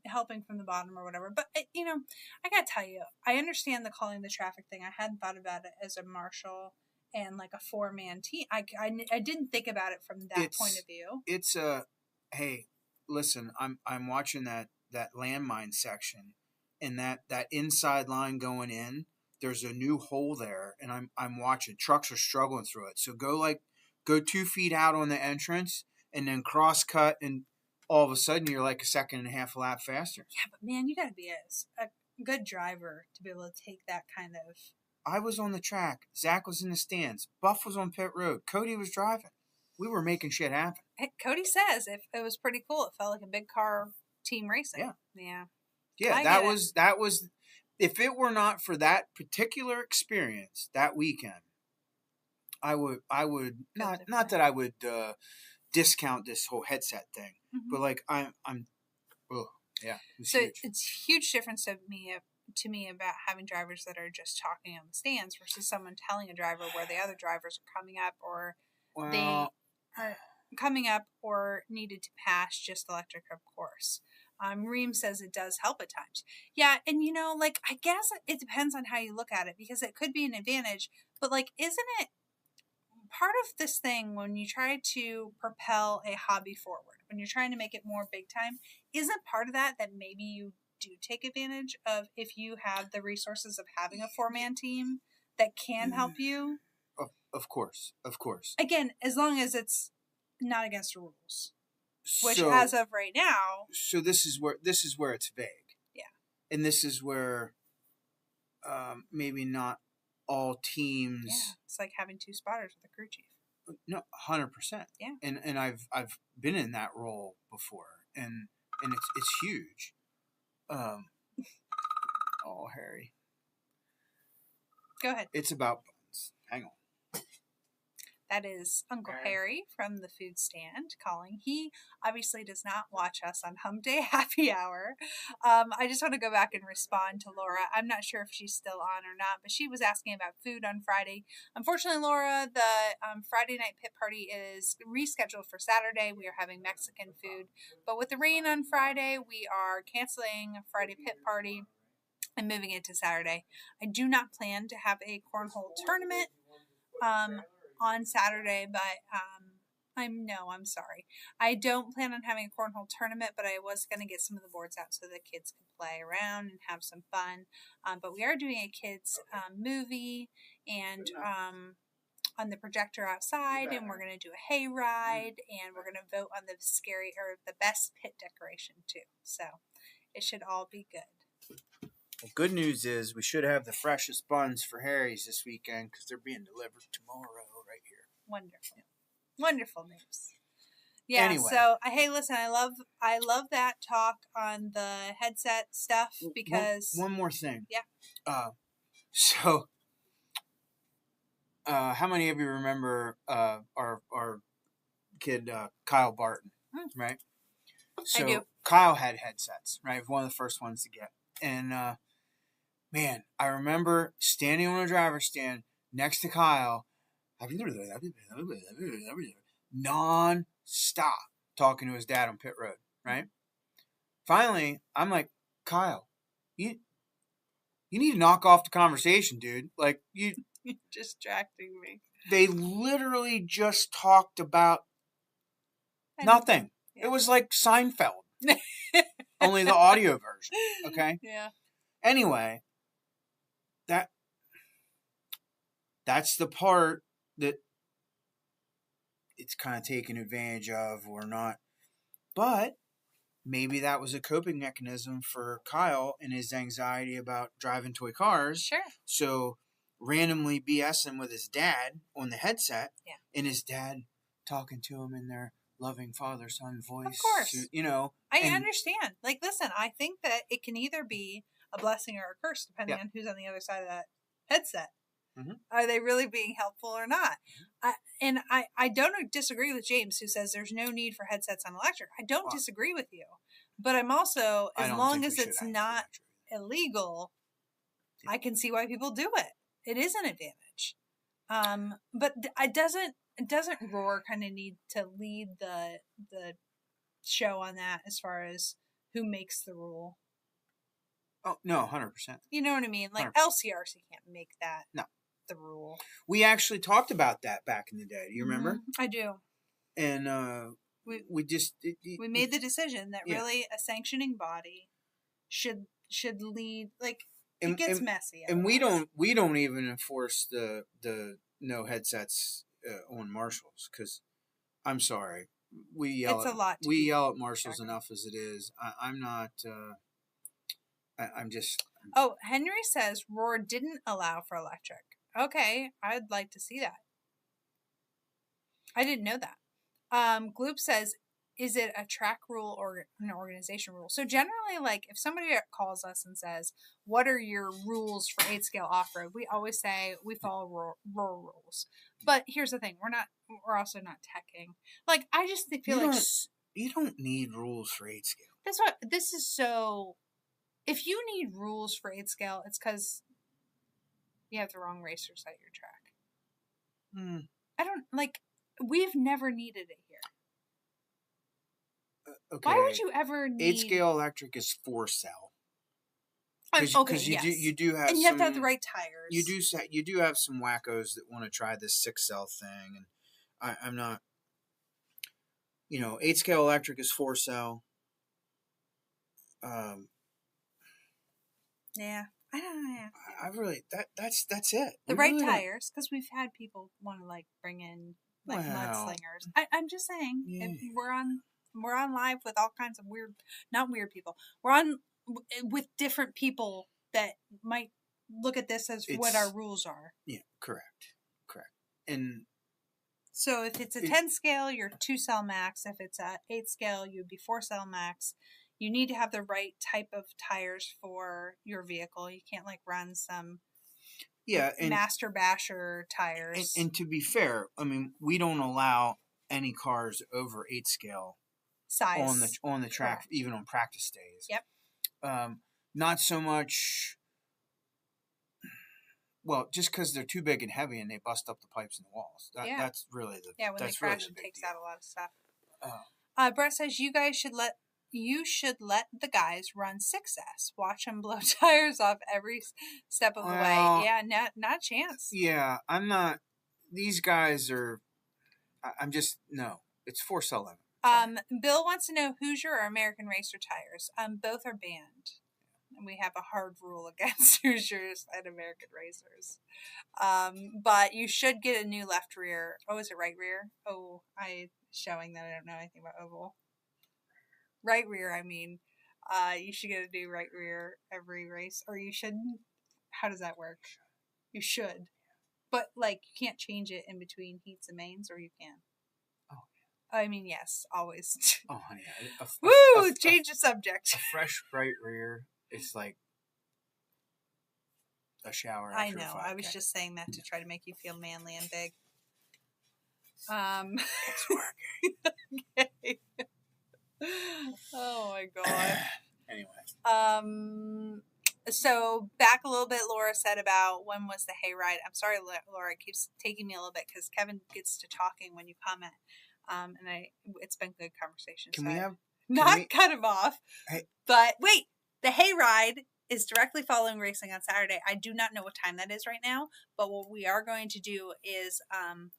helping from the bottom or whatever. But, you know, I got to tell you, I understand the calling the traffic thing. I hadn't thought about it as a marshal and like a 4-man team. I didn't think about it from that point of view. It's hey, listen, I'm watching that landmine section and that inside line going in. There's a new hole there, and I'm watching. Trucks are struggling through it. So go 2 feet out on the entrance, and then cross cut, and all of a sudden you're like a second and a half lap faster. Yeah, but man, you got to be a good driver to be able to take that kind of. I was on the track. Zach was in the stands. Buff was on pit road. Cody was driving. We were making shit happen. Hey, Cody says it was pretty cool. It felt like a big car team racing. Yeah. That was. If it were not for that particular experience that weekend, I would not that I would discount this whole headset thing, but like so huge. It's a huge difference to me about having drivers that are just talking on the stands versus someone telling a driver where the other drivers are coming up or they are coming up or needed to pass just electric, of course. Reem says it does help at times. Yeah, and you know, like, I guess it depends on how you look at it because it could be an advantage, but like, isn't it part of this thing when you try to propel a hobby forward, when you're trying to make it more big time, isn't part of that maybe you do take advantage of if you have the resources of having a 4-man team that can help you? Of course. Again, as long as it's not against the rules. Which, as of right now... So this is where it's vague. Yeah. And this is where maybe not all teams... Yeah, it's like having 2 spotters with a crew chief. No, 100%. Yeah. And I've been in that role before, and it's huge. Oh, Harry. Go ahead. It's about buns. Hang on. That is Uncle Harry from the food stand calling. He obviously does not watch us on Hump Day Happy Hour. I just want to go back and respond to Laura. I'm not sure if she's still on or not, but she was asking about food on Friday. Unfortunately, Laura, the Friday night pit party is rescheduled for Saturday. We are having Mexican food. But with the rain on Friday, we are canceling Friday pit party and moving it to Saturday. I do not plan to have a cornhole tournament on Saturday, but I'm sorry. I don't plan on having a cornhole tournament, but I was going to get some of the boards out so the kids could play around and have some fun. But we are doing a kids movie and on the projector outside, and we're going to do a hay ride, and we're going to vote on the best pit decoration too. So it should all be good. Well, good news is we should have the freshest buns for Harry's this weekend because they're being delivered tomorrow right here. Wonderful. Wonderful news. Yeah, anyway. So, hey, listen, I love that talk on the headset stuff because... One more thing. Yeah. So, how many of you remember our kid Kyle Barton, right? So I do. Kyle had headsets, right? One of the first ones to get. And man, I remember standing on a driver's stand next to Kyle, non-stop talking to his dad on pit road, right? Finally, I'm like, Kyle, you need to knock off the conversation, dude. Like, you're distracting me. They literally just talked about nothing. Yeah. It was like Seinfeld. Only the audio version. Okay? Yeah. Anyway, that's the part that it's kind of taken advantage of or not. But maybe that was a coping mechanism for Kyle and his anxiety about driving toy cars. Sure. So randomly BSing with his dad on the headset. Yeah. And his dad talking to him in their loving father-son voice. Of course. I and understand. Like, listen, I think that it can either be a blessing or a curse depending on who's on the other side of that headset. Mm-hmm. Are they really being helpful or not? I don't disagree with James, who says there's no need for headsets on electric. I don't disagree with you. But I'm also, as long as it's not illegal, I can see why people do it. It is an advantage. But doesn't Roar kind of need to lead the show on that as far as who makes the rule? Oh, no, 100%. You know what I mean? Like 100%. LCRC can't make that the rule. We actually talked about that back in the day. Do you remember? I do. And we just... we made the decision that really a sanctioning body should lead... Like, it gets messy. And we don't even enforce the no headsets on marshals, because I'm sorry, we yell at marshals enough as it is. I'm not. I'm just. Oh, Henry says Roar didn't allow for electric. Okay, I'd like to see that. I didn't know that. Gloop says, is it a track rule or an organization rule? So generally, like, if somebody calls us and says, what are your rules for 8-scale off-road? We always say we follow Roar rules. But here's the thing. We're also not teching. Like, I just feel like... You don't need rules for 8-scale. That's what... This is so... If you need rules for 8-scale, it's because you have the wrong racers at your track. I don't... Like, we've never needed it here. Okay. Why would you ever need... 8-scale electric is 4-cell. Because you do have, and you have to have the right tires. You do have some wackos that want to try this 6-cell thing, and I'm not. 8-scale electric is 4-cell. Yeah, I don't know. Yeah. I really that's it. The right tires, because we've had people want to like bring in like mudslingers. I'm just saying, if we're on live with all kinds of not weird people. We're on with different people that might look at this as what our rules are. Yeah, correct. And so if it's a 10-scale, you're 2-cell max. If it's a 8-scale, you'd be 4-cell max. You need to have the right type of tires for your vehicle. You can't like run some Master Basher tires. And to be fair, I mean, we don't allow any cars over 8-scale size on the track, correct, even on practice days. Yep. Not so much. Well, just because they're too big and heavy and they bust up the pipes and the walls. That's really the when they crash, it takes out a lot of stuff. Brett says you should let the guys run 6S. Watch them blow tires off every step of the way. Yeah, not a chance. Yeah, I'm not. These guys are. I'm just no. It's 4-cell limit. Bill wants to know Hoosier or American Racer tires. Both are banned. And we have a hard rule against Hoosiers and American Racers. But you should get a new left rear. Oh, is it right rear? Oh, I'm showing that I don't know anything about oval. Right rear, I mean. You should get a new right rear every race. Or you shouldn't. How does that work? You should. But, like, you can't change it in between heats and mains, or you can. I mean, yes, always. Oh, honey. Woo! Change the subject. A fresh, bright rear. It's like a shower. I After know. a 5K. I was just saying that to try to make you feel manly and big. It's working. Okay. Oh my god. Anyway. So back a little bit, Laura said about when was the hayride. I'm sorry, Laura, it keeps taking me a little bit because Kevin gets to talking when you comment. And it's been good conversation. Can so we have not cut him off? Hey. But wait, the hayride is directly following racing on Saturday. I do not know what time that is right now, but what we are going to do is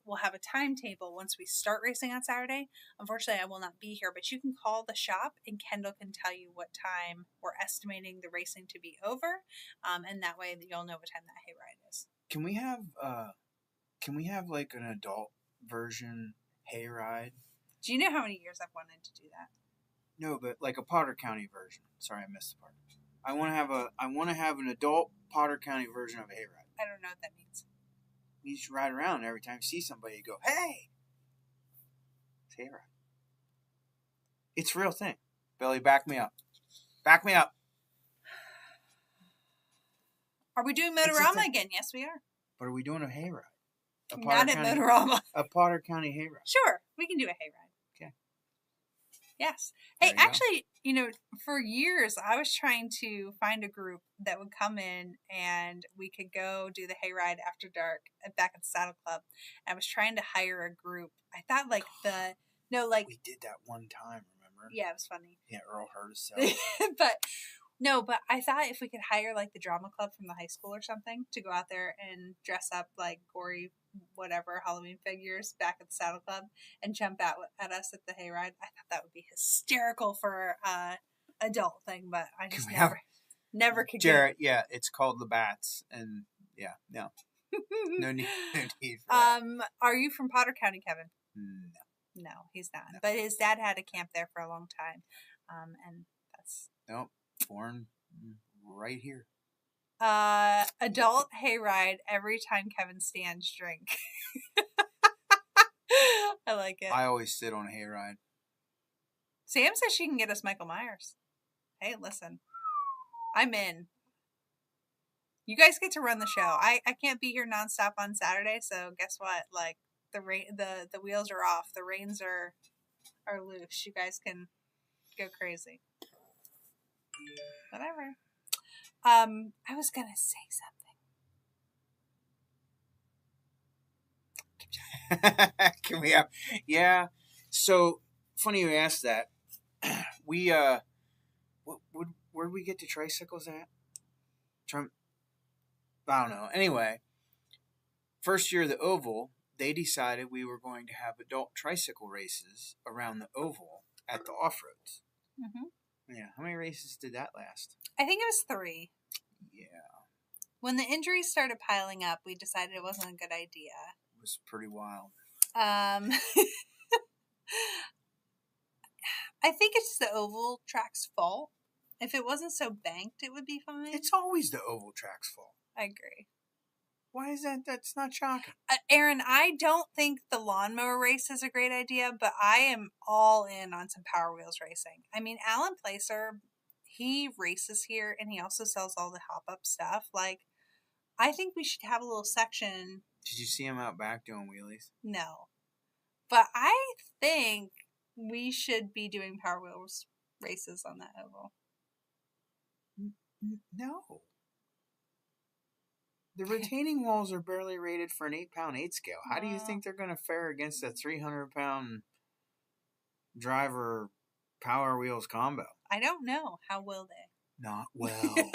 we'll have a timetable once we start racing on Saturday. Unfortunately, I will not be here, but you can call the shop and Kendall can tell you what time we're estimating the racing to be over, and that way you'll know what time that hayride is. Can we have like an adult version hayride? Do you know how many years I've wanted to do that? No, but like a Potter County version. Sorry, I missed the part. I want to have an adult Potter County version of a hayride. I don't know what that means. You just ride around every time you see somebody, you go, "Hey, it's hayride." It's a real thing. Billy, back me up. Back me up. Are we doing Motorama again? Yes, we are. But are we doing a hayride? Not at Motorama. A Potter County hayride. Sure, we can do a hayride. Okay. Yes. Hey, actually, for years I was trying to find a group that would come in and we could go do the hayride after dark back at the Saddle Club. I was trying to hire a group. I thought we did that one time, remember? Yeah, it was funny. Yeah, Earl hurt himself. But I thought if we could hire like the drama club from the high school or something to go out there and dress up like gory whatever Halloween figures back at the Saddle Club and jump out at us at the hayride. I thought that would be hysterical for adult thing, but I just never could. Jarrett, yeah, it's called the Bats, and yeah, no, no need for that. Are you from Potter County, Kevin? No, he's not. No. But his dad had a camp there for a long time, and that's born right here. Adult hayride every time Kevin stands drink. I like it. I always sit on a hayride. Sam says she can get us Michael Myers. Hey, listen. I'm in. You guys get to run the show. I can't be here nonstop on Saturday, so guess what? Like the wheels are off. The reins are loose. You guys can go crazy. Whatever. I was gonna say something. Can we have? Yeah. So funny you asked that. We where'd we get the tricycles at? I don't know. Anyway, first year of the Oval, they decided we were going to have adult tricycle races around the Oval at the off-roads. Mm-hmm. Yeah. How many races did that last? I think it was 3. Yeah. When the injuries started piling up, we decided it wasn't a good idea. It was pretty wild. I think it's the oval track's fault. If it wasn't so banked, it would be fine. It's always the oval track's fault. I agree. Why is that? That's not shocking. Aaron, I don't think the lawnmower race is a great idea, but I am all in on some Power Wheels racing. I mean, Alan Placer, he races here and he also sells all the hop-up stuff. Like, I think we should have a little section. Did you see him out back doing wheelies? No. But I think we should be doing Power Wheels races on that oval. No. The retaining walls are barely rated for an 8-pound 8 scale. How do you think they're going to fare against a 300-pound driver Power Wheels combo? I don't know. How will they? Not well.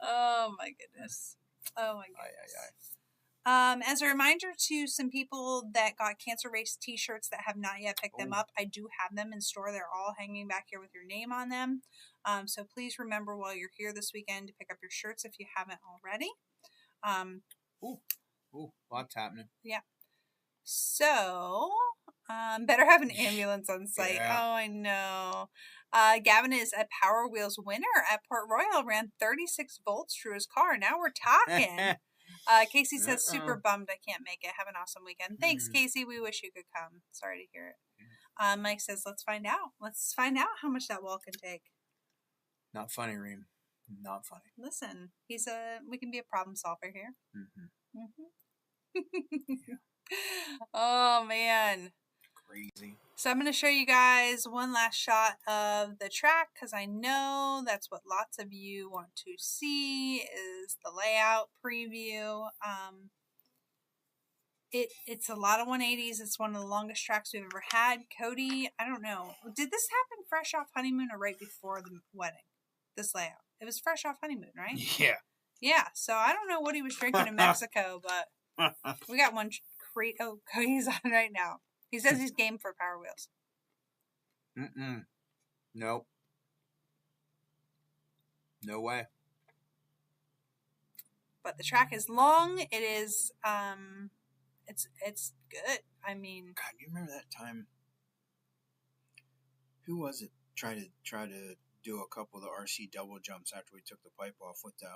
Oh my goodness. Oh my goodness. As a reminder to some people that got Cancer Race t-shirts that have not yet picked them up, I do have them in store. They're all hanging back here with your name on them. So please remember while you're here this weekend to pick up your shirts if you haven't already. Lots happening. Yeah. So, better have an ambulance on site. Yeah. Oh, I know. Gavin is a Power Wheels winner at Port Royal, ran 36 volts through his car. Now we're talking. Casey says, super bummed I can't make it. Have an awesome weekend. Thanks, Casey. We wish you could come. Sorry to hear it. Mike says, let's find out. Let's find out how much that wall can take. Not funny, Reem. Not funny. Listen, we can be a problem solver here. Oh, man. Crazy. So I'm going to show you guys one last shot of the track because I know that's what lots of you want to see is the layout preview. It's a lot of 180s. It's one of the longest tracks we've ever had. Cody, I don't know. Did this happen fresh off honeymoon or right before the wedding? This layout. It was fresh off honeymoon, right? Yeah. Yeah. So I don't know what he was drinking in Mexico, but we got one. Oh, Cody's on right now. He says he's game for Power Wheels. Nope. No way. But the track is long. It is, it's good. I mean, God, you remember that time? Who was it? Try to do a couple of the RC double jumps after we took the pipe off with the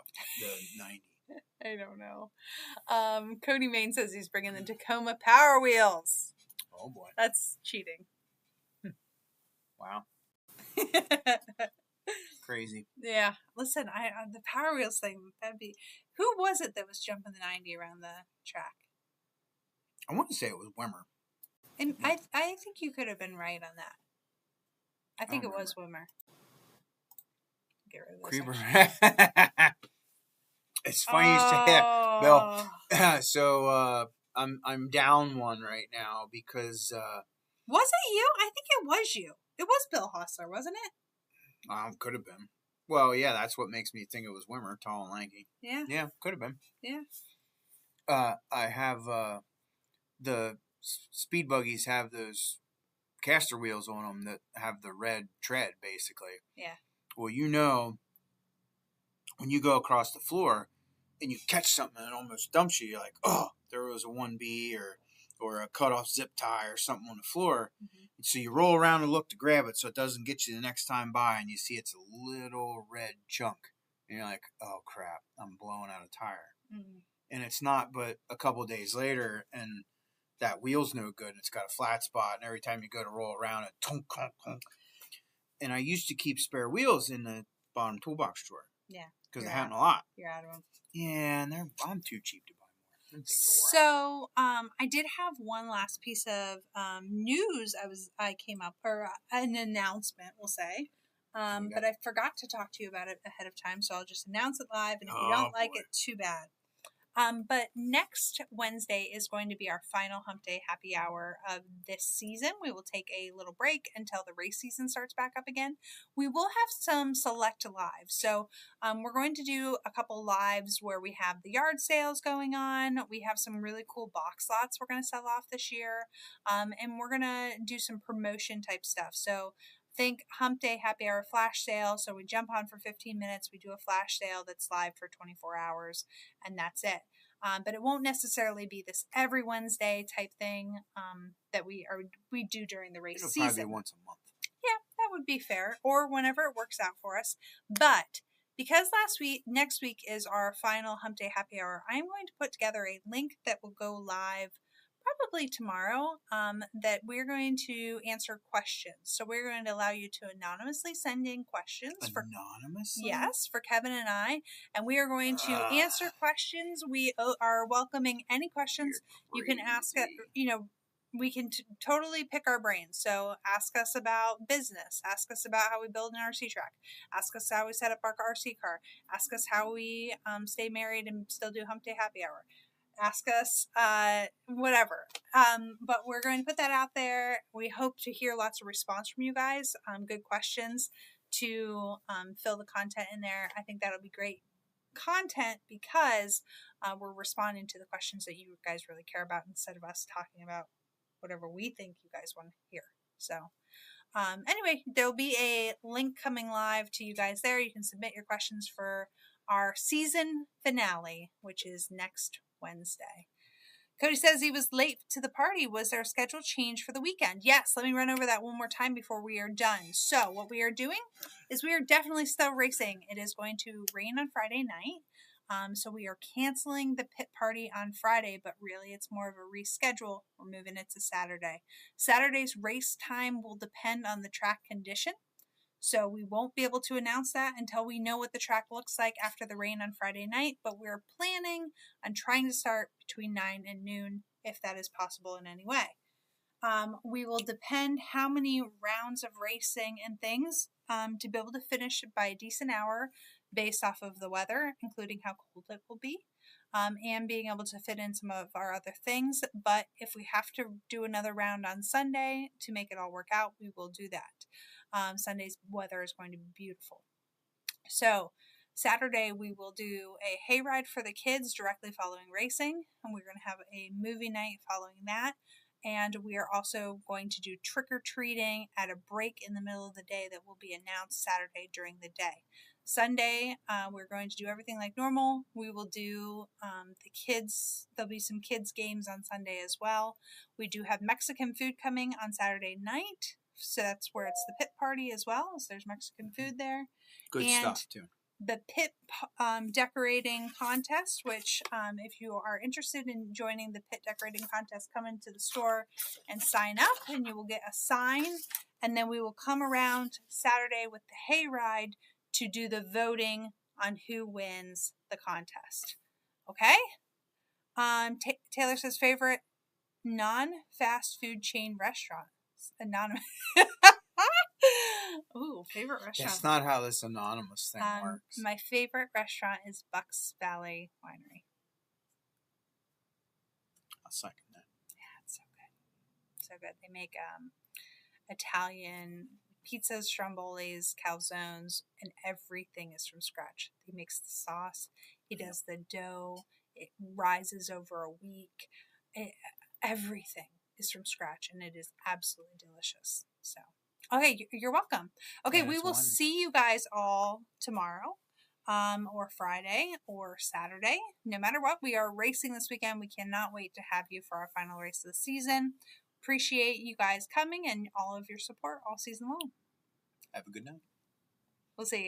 90. I don't know. Cody Main says he's bringing the Tacoma Power Wheels. Oh boy, that's cheating. Wow. Crazy. Yeah. Listen, the Power Wheels thing, that'd be... Who was it that was jumping the 90 around the track? I want to say it was Wimmer. And I think you could have been right on that. I think it was Wimmer. Get rid of this. Creeper. It's funny you say that, Bill. So I'm down one right now because was it you? I think it was you. It was Bill Hostler, wasn't it? Could have been. Well, yeah, that's what makes me think it was Wimmer, tall and lanky. Yeah. Yeah, could have been. Yeah. I have the speed buggies have those caster wheels on them that have the red tread, basically. Yeah. Well, you know, when you go across the floor and you catch something and it almost dumps you, you're like, oh, there was a 1B or a cut-off zip tie or something on the floor. And so you roll around and look to grab it so it doesn't get you the next time by, and you see it's a little red chunk. And you're like, oh, crap, I'm blowing out a tire. And it's not but a couple of days later, and that wheel's no good. It's got a flat spot, and every time you go to roll around, it tonk, tonk, tonk. And I used to keep spare wheels in the bottom toolbox drawer. Yeah. Because they happen a lot. You're out of them. Yeah, and I'm too cheap to buy more. So, I did have one last piece of news. I came up, or an announcement, we'll say. But I forgot to talk to you about it ahead of time, so I'll just announce it live. And if you don't like it, too bad. But next Wednesday is going to be our final Hump Day Happy Hour of this season. We will take a little break until the race season starts back up again. We will have some select lives. So we're going to do a couple lives where we have the yard sales going on. We have some really cool box lots we're going to sell off this year. And we're going to do some promotion type stuff. So think Hump Day Happy Hour flash sale. So we jump on for 15 minutes. We do a flash sale that's live for 24 hours, and that's it. But it won't necessarily be this every Wednesday type thing that we do during the race season. Probably once a month. Yeah, that would be fair, or whenever it works out for us. But because next week is our final Hump Day Happy Hour, I'm going to put together a link that will go live probably tomorrow, that we're going to answer questions. So we're going to allow you to anonymously send in questions. Anonymously? Yes, for Kevin and I. And we are going to answer questions. We are welcoming any questions you can ask. We can totally pick our brains. So ask us about business. Ask us about how we build an RC track. Ask us how we set up our RC car. Ask us how we stay married and still do Hump Day Happy Hour. Ask us whatever. But we're going to put that out there. We hope to hear lots of response from you guys. Good questions to fill the content in there. I think that'll be great content because we're responding to the questions that you guys really care about instead of us talking about whatever we think you guys want to hear. So anyway, there'll be a link coming live to you guys there. You can submit your questions for our season finale, which is next Wednesday. Cody says he was late to the party. Was there a schedule change for the weekend? Yes, let me run over that one more time before we are done. So what we are doing is we are definitely still racing. It is going to rain on Friday night. So we are canceling the pit party on Friday, but really it's more of a reschedule. We're moving it to Saturday. Saturday's race time will depend on the track condition. So we won't be able to announce that until we know what the track looks like after the rain on Friday night, but we're planning on trying to start between 9 and noon if that is possible in any way. We will depend how many rounds of racing and things to be able to finish by a decent hour based off of the weather, including how cold it will be, and being able to fit in some of our other things. But if we have to do another round on Sunday to make it all work out, we will do that. Sunday's weather is going to be beautiful. So Saturday we will do a hayride for the kids directly following racing, and we're going to have a movie night following that. And we are also going to do trick-or-treating at a break in the middle of the day that will be announced Saturday during the day. Sunday, we're going to do everything like normal. We will do the kids, there'll be some kids games on Sunday as well. We do have Mexican food coming on Saturday night. So that's where it's the pit party as well. So there's Mexican food there. Good stuff, too. The pit decorating contest, which if you are interested in joining the pit decorating contest, come into the store and sign up, and you will get a sign. And then we will come around Saturday with the hayride to do the voting on who wins the contest. Okay? Taylor says favorite non-fast food chain restaurant. Anonymous. Ooh, favorite restaurant. That's not how this anonymous thing works. My favorite restaurant is Bucks Valley Winery. I'll second that. Yeah, it's so good. So good. They make Italian pizzas, strombolis, calzones, and everything is from scratch. He makes the sauce. He does the dough. It rises over a week. Everything is from scratch, and it is absolutely delicious. So, okay, you're welcome. Okay, we will see you guys all tomorrow, or Friday, or Saturday. No matter what, we are racing this weekend. We cannot wait to have you for our final race of the season. Appreciate you guys coming and all of your support all season long. Have a good night. We'll see you.